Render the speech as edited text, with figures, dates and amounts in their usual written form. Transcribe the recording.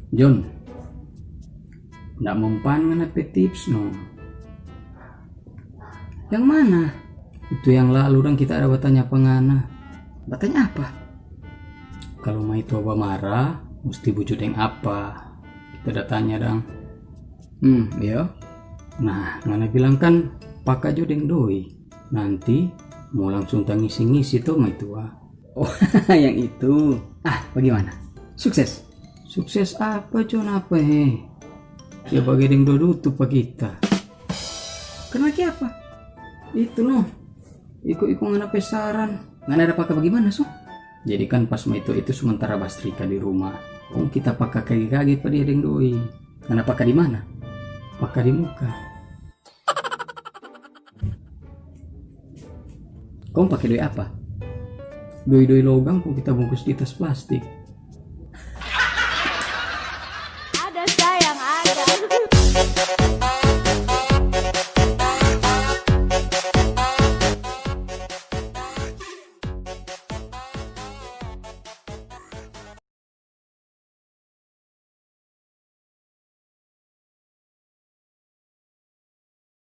John, nggak mempan ngana tips no. Yang mana? Itu yang lalu dan kita ada bertanya pengana. Bertanya apa? Kalau mau itu apa marah, mesti wujud yang apa? Kita udah tanya dong. Ya. Nah, ngana bilang kan pakai jodeng doi. Nanti mau langsung ngisi-ngisi tuh mah itu ah. Oh, yang itu. Bagaimana? Sukses? Sukses apa John apa ya bagi deng dodo tuh pak kita. Karena apa? Itu noh. Ikut ngana pesaran. Ngana ada pakai bagaimana so? Jadi kan pas mah itu sementara Bastrika di rumah. Kita pakai kaki-kaki pada deng doi. Ngana pakai di mana? Pakai di muka. Kau pakai doi apa? Doi logam kok kita bungkus di tas plastik.